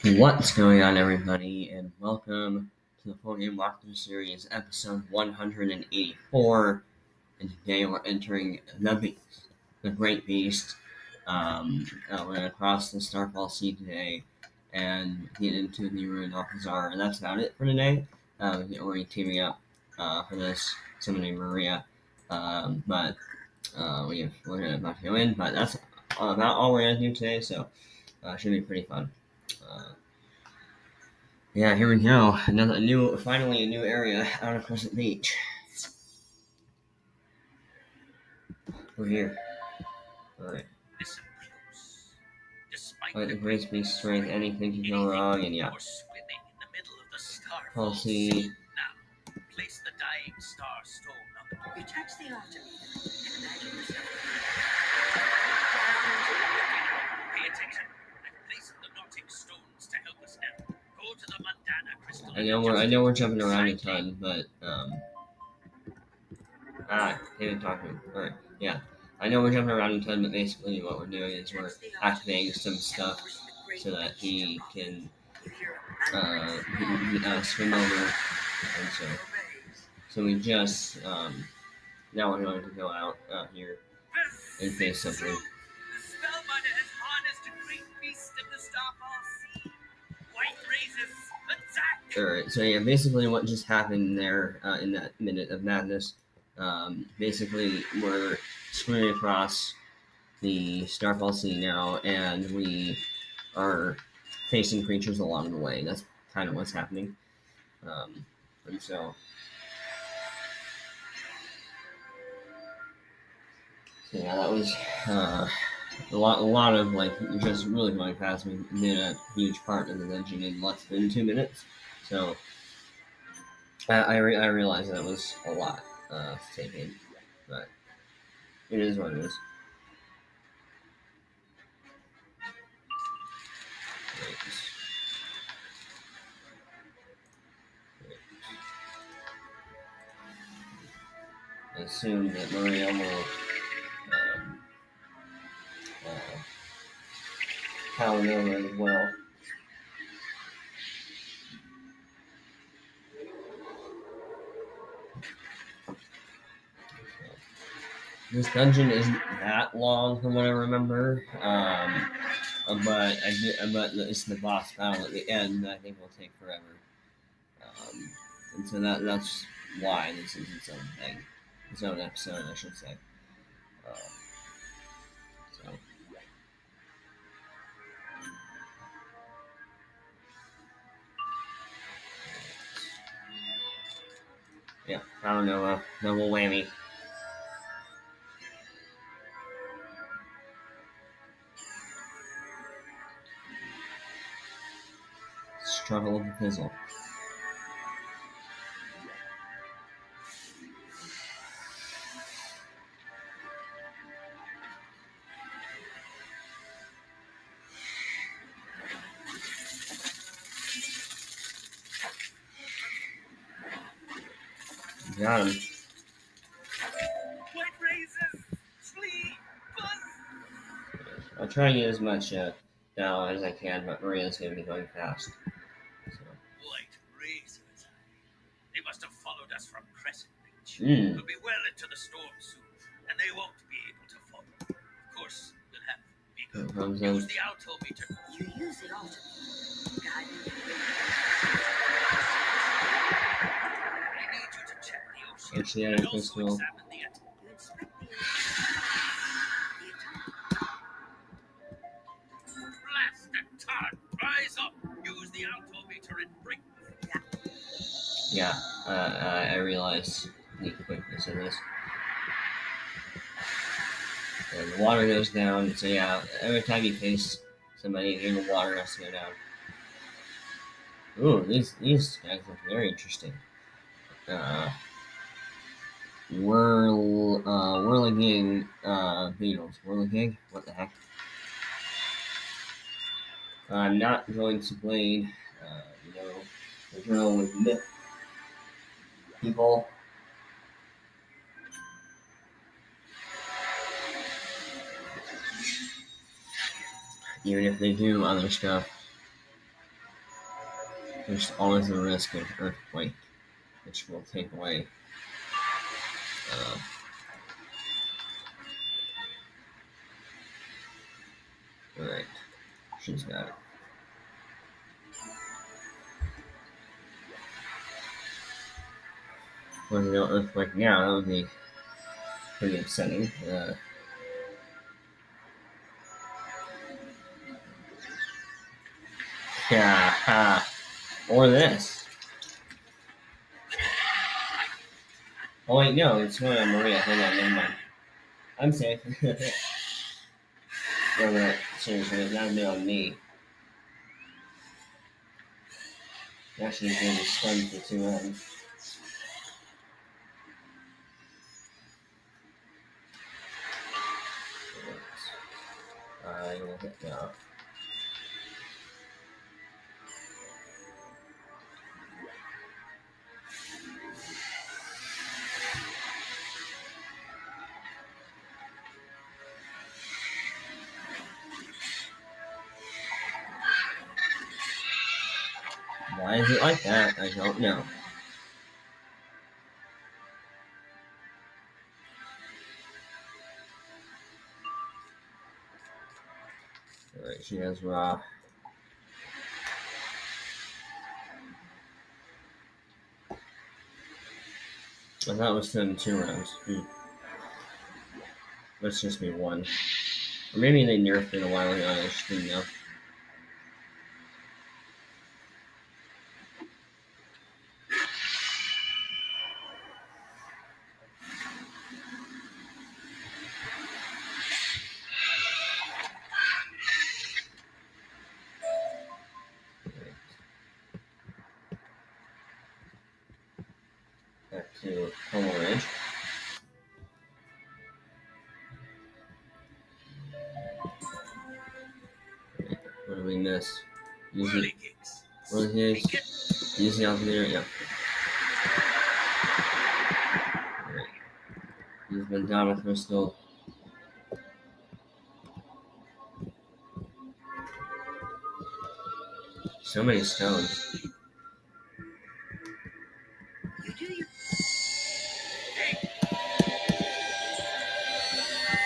What's going on, everybody, and welcome to the full game walkthrough series, episode 184. And today we're entering the Beast, the Great Beast. We're gonna cross the Starfall Sea today and get into the Ruined Alcazar, and that's about it for today. We're teaming up for this, summoning Maria, but we're about to go in. But that's about all we're gonna do today, so should be pretty fun. Yeah, here we go. Finally a new area out of Crescent Beach. We're here. Alright. Listen close. Despite Fight the Great Beast's strength, anything can go wrong, and yeah. Swimming in the middle of the Starfall Policy. Sea. Now, place the dying star stone on the board. You touch the altar and imagine yourself Pay attention. I've placed the knotting stones to help us now. Go to the Mandana crystal. I know we're jumping around a ton, but David talked to me. Alright, yeah. I know we're jumping around a ton, but basically what we're doing is we're activating some stuff so that he can swim over, and so we just now we're going to go out here and face something. The Spellbinder has harnessed a great beast of the Starfall Sea. White razors, attack! Alright, so yeah, basically what just happened there in that minute of madness, basically we're swimming across the Starfall Sea now, and we are facing creatures along the way. That's kind of what's happening. And so yeah, that was a lot of like just really going fast. We did a huge part of the dungeon in less than 2 minutes, so I realized that was a lot to take in, but it is what it is. I assume that Maria will power over as well. This dungeon isn't that long from what I remember, but it's the boss battle at the end that I think will take forever, and so that's why this is its own thing, its own episode, I should say. So. Yeah, I don't know, double whammy. Struggle of the fizzle. Got him. White razors, flee, buzz! I'll try and get as much now as I can, but Maria's going to be going fast. So. White razors. They must have followed us from Crescent Beach. Mm. We'll be well into the storm soon, and they won't be able to follow. Of course, we'll have bigger. Use the altimeter. You use the altar. God, I need you to check the ocean. Oceanic And also crystal. examine the atoll. you inspect the Blast the turret! Rise up! Use the altimeter and bring. Yeah, I realize the quickness of this. And the water goes down, so yeah, every time you face somebody, the water has to go down. Ooh, these guys look very interesting. Whirligig beetles. Whirligig? What the heck? I'm not going to blame, the drill with myth people. Even if they do other stuff. there's always a risk of earthquake, which will take away. Alright, she's got it. Well, no earthquake now, that would be pretty upsetting. Yeah, or this. Oh wait, no, it's going on Maria. Hold on, never mind. I'm safe. No, seriously, it's not been on me. Actually, he's going to be stunned for 2 rounds. I will hit now. Why is it like that? I don't know. Alright, she has raw. I thought it was 2 rounds. Let's just be 1. Or maybe they nerfed it a while ago, I just didn't know. Back to Homo Ridge. What do we miss? Whirly gigs. Whirly gigs. Use the altimeter, yeah. Alright. Use Mandama Crystal. So many stones. You do your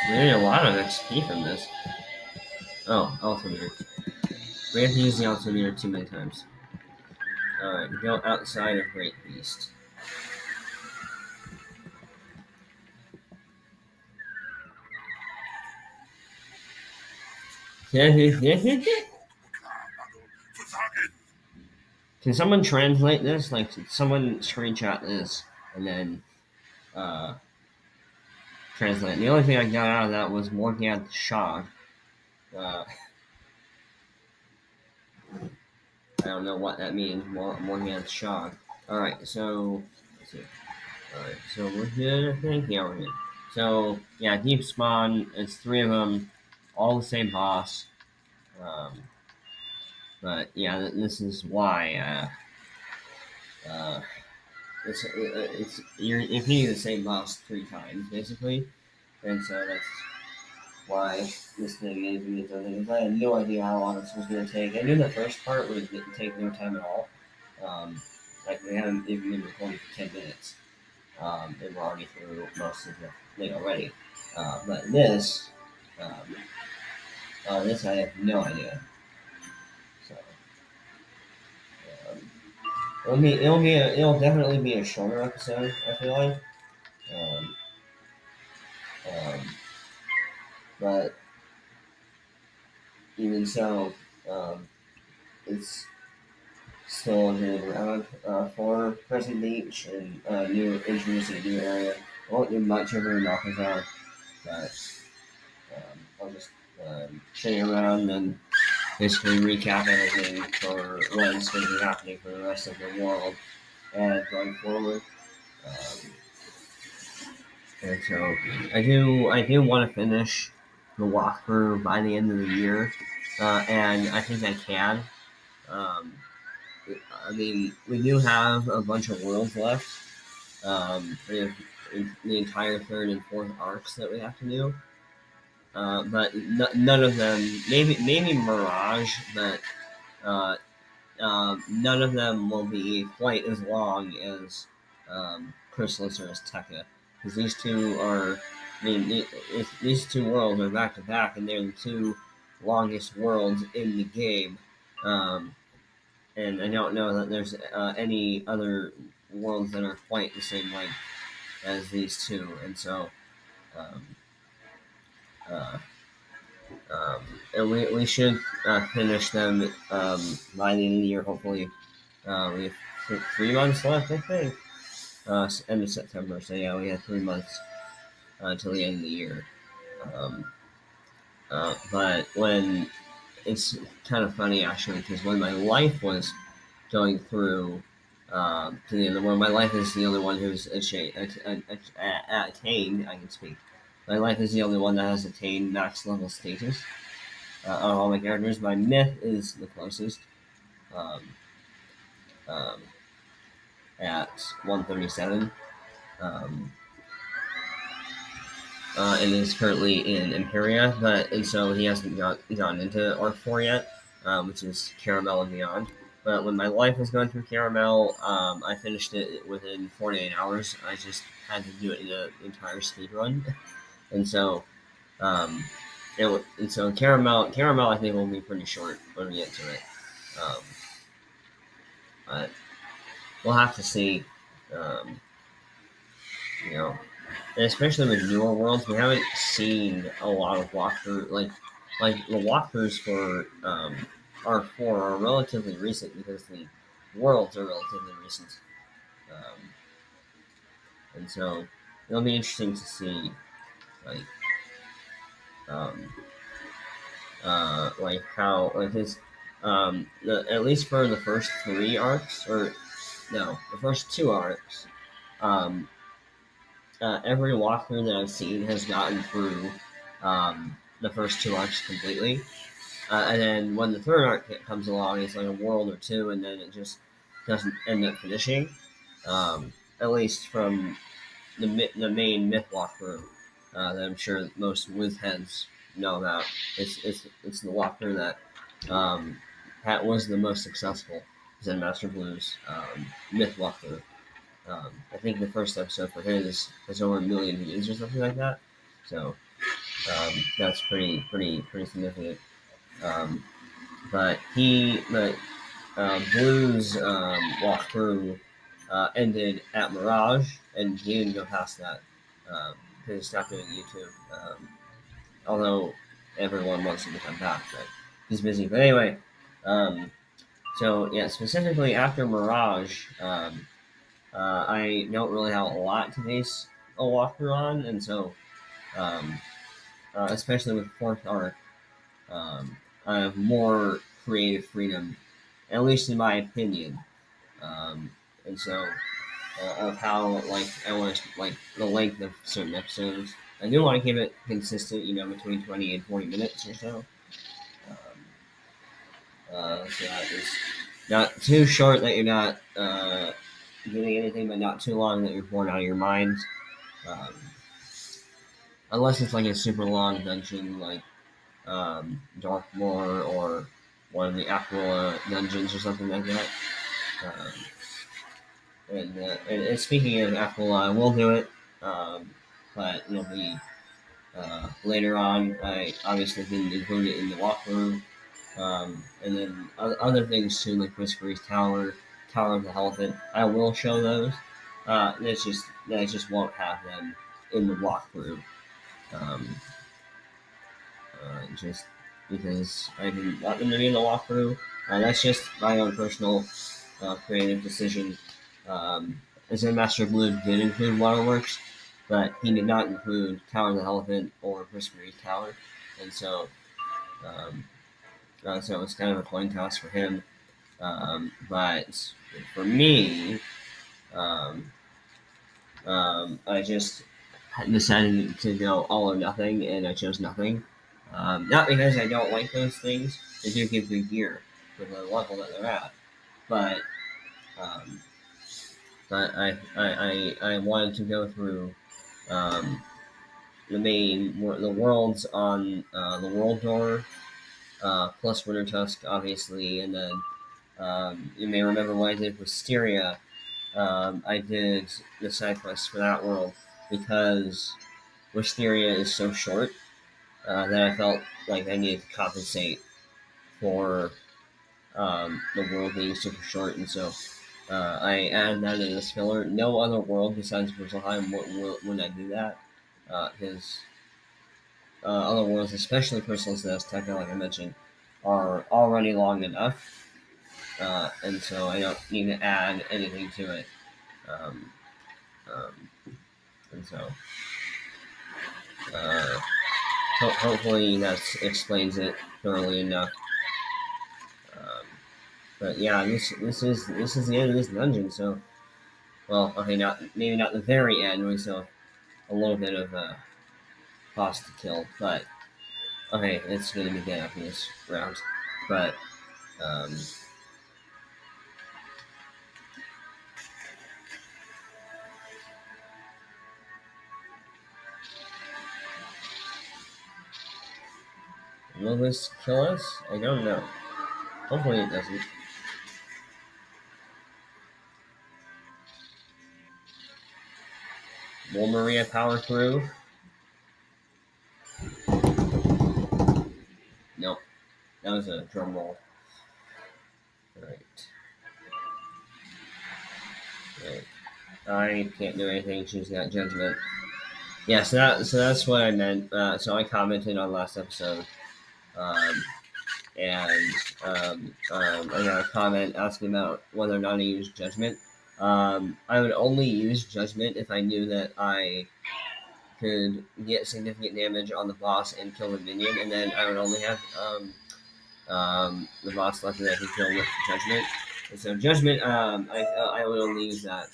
We need a lot of XP from this. Oh, altimeter. We have to use the altimeter too many times. Alright, go outside of Great Beast. Can someone translate this? Like, someone screenshot this and then translate. The only thing I got out of that was Morgant Shah. I don't know what that means. Morgant Shah. Alright, so let's see. Alright, so we're good, I think. Yeah, we're good. So yeah, deep spawn. It's 3 of them, all the same boss. But yeah, this is why. It's you're hitting the same boss 3 times basically, and so that's why this thing gave me its own thing. I had no idea how long this was going to take. I knew the first part would take no time at all. Like we haven't even been recording for 10 minutes, and we're already through most of the thing already. But this I have no idea. So it'll definitely be a shorter episode. I feel like. Um, um, but even so, it's still a good round for Crescent Beach and new introducing a new area. I won't do much over in Alcazar, but I'll just show you around and basically recap everything for what's going to be happening for the rest of the world and going forward. And so I do want to finish the walkthrough by the end of the year, and I think I can. Um, I mean, we do have a bunch of worlds left. We have the entire 3rd and 4th arcs that we have to do, but none of them. Maybe Mirage, but none of them will be quite as long as Chrysalis or as Tekka, because these two are. I mean, these two worlds are back to back, and they're the two longest worlds in the game. Um, and I don't know that there's any other worlds that are quite the same length as these two, and so um, uh, um, and we should finish them by the end of the year. Hopefully, we have 3 months left, I think. End of September, so yeah, we have 3 months until the end of the year. Um, but when it's kind of funny actually, because when my life was going through to the end of the world. My life is the only one who's attained. I can speak. My life is the only one that has attained max level status out of all my characters. My myth is the closest um, um, at 137. Um, and is currently in Imperia, and so he hasn't gotten into Arc 4 yet, which is Caramel and Beyond. But when my life was going through Caramel, I finished it within 48 hours. I just had to do it in an entire speed run, and so and so Caramel I think will be pretty short when we get to it. Um, but we'll have to see. Um, you know, and especially with newer worlds, we haven't seen a lot of walkthrough like the walkthroughs for R4 are relatively recent because the worlds are relatively recent, um, and so it'll be interesting to see like um, like how like his at least for the first 3 arcs or no the first 2 arcs. Um, every walkthrough that I've seen has gotten through the first 2 arcs completely. And then when the third arc comes along, it's like a world or two, and then it just doesn't end up finishing. At least from the main myth walkthrough that I'm sure most Wiz heads know about. It's the walkthrough that was the most successful Zen Master Blues myth walkthrough. I think the first episode for his has over 1 million views or something like that. So that's pretty significant. Um, but Blues walkthrough ended at Mirage, and he didn't go past that because he stopped doing YouTube. Although everyone wants him to come back, but he's busy. But anyway, um, so yeah, specifically after Mirage, I don't really have a lot to base a walkthrough on, and so um, especially with the fourth arc, I have more creative freedom, at least in my opinion. Um, and so of how like I want to like the length of certain episodes. I do want to keep it consistent, between 20 and 40 minutes or so. So that is not too short that you're not doing anything, but not too long that you're bored out of your mind. Um, unless it's like a super long dungeon, like Darkmoor or one of the Aquila dungeons or something like that. Um, and speaking of Aquila, I will do it, but it'll be later on. I obviously didn't include it in the walkthrough. And then other things too, like Whispery's Tower, Tower of the Elephant. I will show those. I just won't have them in the walkthrough. Um, just because I didn't want them to be in the walkthrough. That's just my own personal creative decision. Zen Master Blue did include Waterworks, but he did not include Tower of the Elephant or Whispery's Tower, and um, so it's kind of a coin toss for him. But for me, um, I just decided to go all or nothing, and I chose nothing. Not because I don't like those things; they do give good gear for the level that they're at. But um, I wanted to go through um, the worlds on the world door plus Winter Tusk, obviously, and then You may remember what I did with Styria. I did the side quest for that world because Wisteria is so short that I felt like I needed to compensate for the world being super short, and so I added that in this filler. No other world besides Britzelheim would I do that, because other worlds, especially Crystal's Nest, like I mentioned, are already long enough, and so I don't need to add anything to it. Um, um, and so uh, hopefully that explains it thoroughly enough. Um, but yeah, this is the end of this dungeon. So, well, okay, not maybe not the very end. We still have a little bit of boss to kill, but okay, it's gonna be good after this round. But um, will this kill us? I don't know. Hopefully it doesn't. Will Maria power through? Nope. That was a drum roll. Right. Right. I can't do anything. She's got judgment. Yeah, so that's what I meant. So I commented on last episode, um, and I got a comment asking about whether or not I use judgment. I would only use judgment if I knew that I could get significant damage on the boss and kill the minion, and then I would only have the boss left that I can kill with judgment. And so judgment, I would only use that.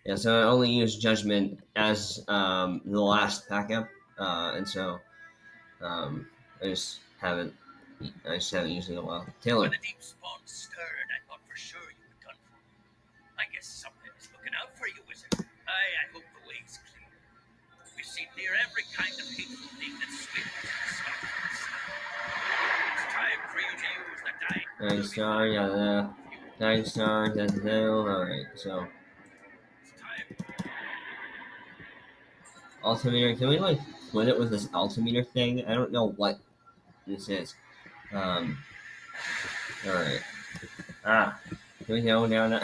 Yeah, so I only use judgment as the last backup, and so um, I just haven't used it in a while. Taylor. When the deep spawn stirred, I thought for sure you were done for. I guess something is looking out for you, Wizard. I hope the way's clear. We've seen near every kind of hateful thing that swims in the sky. It's time for you to use the dying. Dying star, yeah, dying star, alright, so. It's time. Altimeter, can we like split it with this altimeter thing? I don't know what this is. Alright. Ah, here we go now.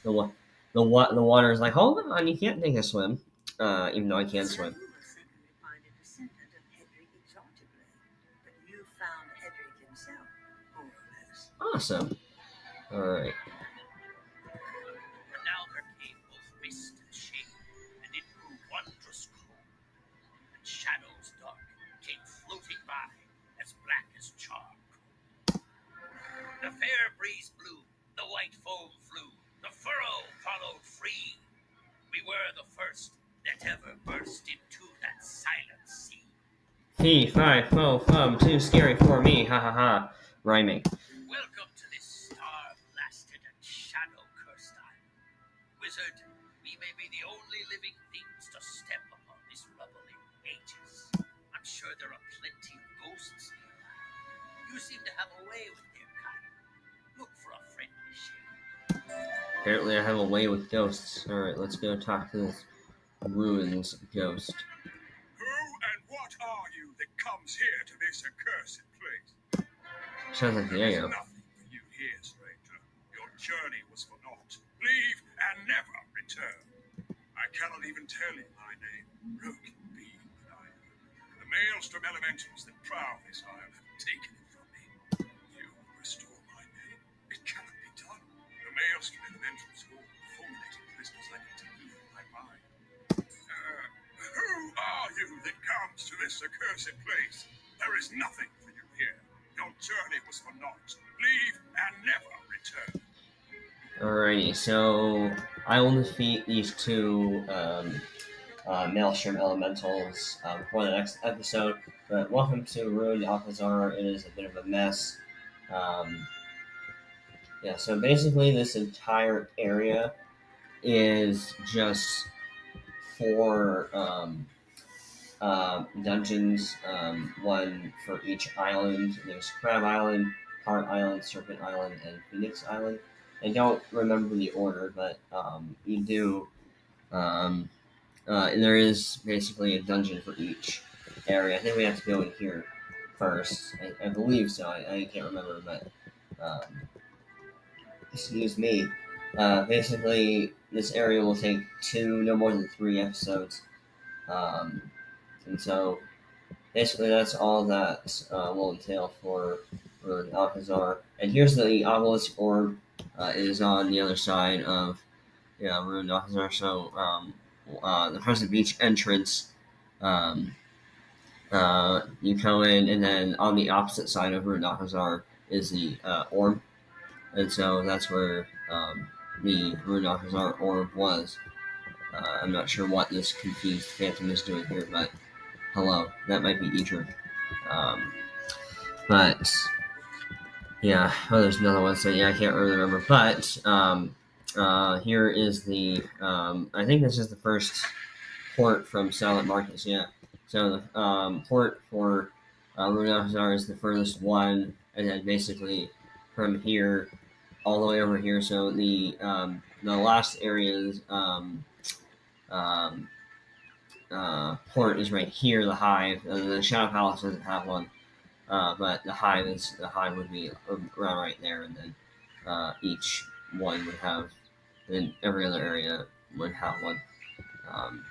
The water is like, hold on, you can't take a swim. Even though I can So swim. you will certainly find a descendant of Hedrick exaltedly, but you found Hedrick himself, more or less. Awesome. Alright. For now there came both mist and shade, and it grew wondrous cold. And shadows dark came floating by, as black as charcoal. The fair breeze blew, the white foam flew, the furrow followed free. We were the first that ever burst into that silent sea. Fee, fi, fo, fum, too scary for me, ha ha ha. Rhyming. Welcome to this star-blasted and shadow-cursed island. Wizard, we may be the only living things to step upon this rubble in ages. I'm sure there are plenty of ghosts here. You seem to have a way with their kind. Look for a friendly share. Apparently I have a way with ghosts. Alright, let's go talk to this ruins ghost. Who and what are you that comes here to this accursed place? Sounds like There is Diego. nothing for you here, stranger. Your journey was for naught. Leave and never return. I cannot even tell you my name, broken being that I am. The maelstrom elementals that prowl this isle have taken it from me. You will restore my name. It cannot be done. The maelstrom elementals hold the fulminating crystals I need to heal my mind. Who are you that comes to this accursed place? There is nothing for you here. Your journey was for naught. Leave and never return. Alrighty, so I will defeat these two Maelstrom Elementals for the next episode. But welcome to Ruined Alcazar. It is a bit of a mess. Yeah, so basically, this entire area is just four dungeons, one for each island. There's Crab Island, Heart Island, Serpent Island, and Phoenix Island. I don't remember the order, but you do. Um, and there is basically a dungeon for each area. I think we have to go in here first. I believe so. I can't remember, but excuse me. Basically, this area will take no more than 3 episodes. Um, and so, basically, that's all that will entail for Alcazar. And here's the obelisk orb. It is on the other side of Ruined Alcazar. So, the Crescent Beach entrance. Um, you come in, and then on the opposite side of Ruined Alcazar is the orb. And so that's where the Ruined Alcazar orb was. I'm not sure what this confused phantom is doing here, but hello, that might be Edric. Um, but yeah, there's another one. So yeah, I can't really remember. But here is the. I think this is the first port from Silent Marcus. Yeah. So the port for Ruined Alcazar is the furthest one, and then basically from here all the way over here. So the last area's um, port is right here. The hive. The Shadow Palace doesn't have one, but the hive would be around right there, and then each one would have. Then every other area would have one. Um,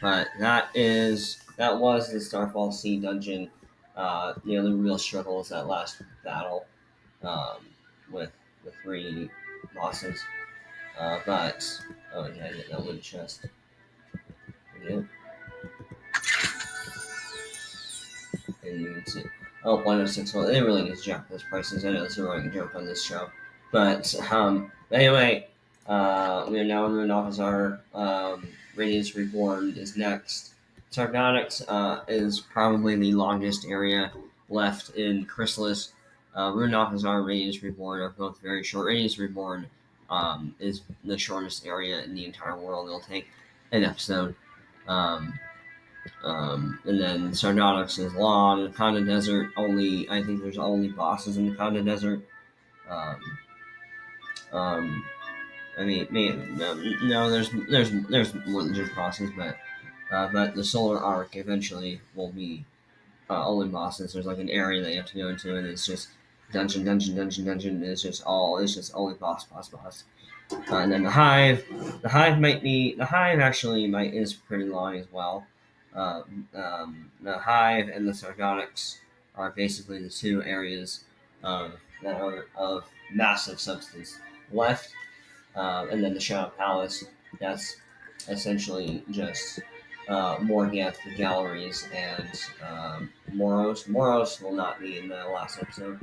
but that was the Starfall Sea dungeon. The only real struggle is that last battle um, with the 3 bosses. But oh yeah, I get that wooden chest. Yeah. And you can see. Oh, 106. Well, they really need to jack those prices. I know it's a running joke on this show. But anyway, we are now in Ruined Alcazar. Radiance Reborn is next. Sargonix is probably the longest area left in Chrysalis. Ruined Alcazar and Radiance Reborn are both very short. Radiance Reborn is the shortest area in the entire world. It'll take an episode. And then Sargonix is long. The Conda Desert I think there's only bosses in the Conda Desert. Um, um, I mean, no, there's more than just bosses, but the Solar Arc eventually will be only bosses. There's like an area that you have to go into, and it's just dungeon. It's just only boss. And then the hive actually is pretty long as well. The hive and the Sargonix are basically the 2 areas that are of massive substance left. And then the Shadow Palace, that's essentially just Morgath, the galleries, and Moros. Moros will not be in the last episode.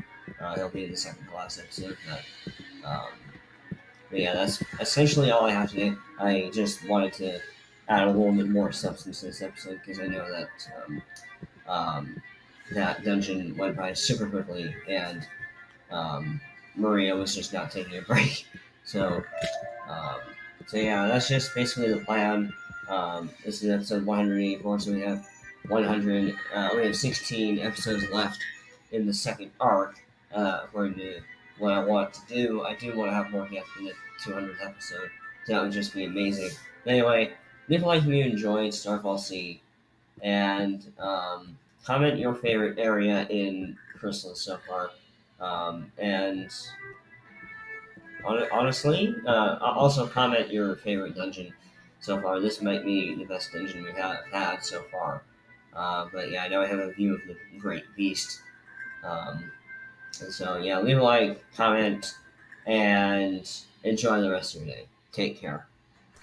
He'll be in the second to last episode. But yeah, that's essentially all I have today. I just wanted to add a little bit more substance to this episode because I know that that dungeon went by super quickly, and Maria was just not taking a break. So, um, so yeah, that's just basically the plan. This is episode 184, so we have 100. We have 16 episodes left in the second arc. According to what I want to do, I do want to have more guests in the 200th episode. So that would just be amazing. But anyway, leave a like if you enjoyed Starfall Sea, and comment your favorite area in Chrysalis so far. And honestly, also comment your favorite dungeon so far. This might be the best dungeon we have had so far. But yeah, I know I have a view of the Great Beast. And so yeah, leave a like, comment, and enjoy the rest of your day. Take care.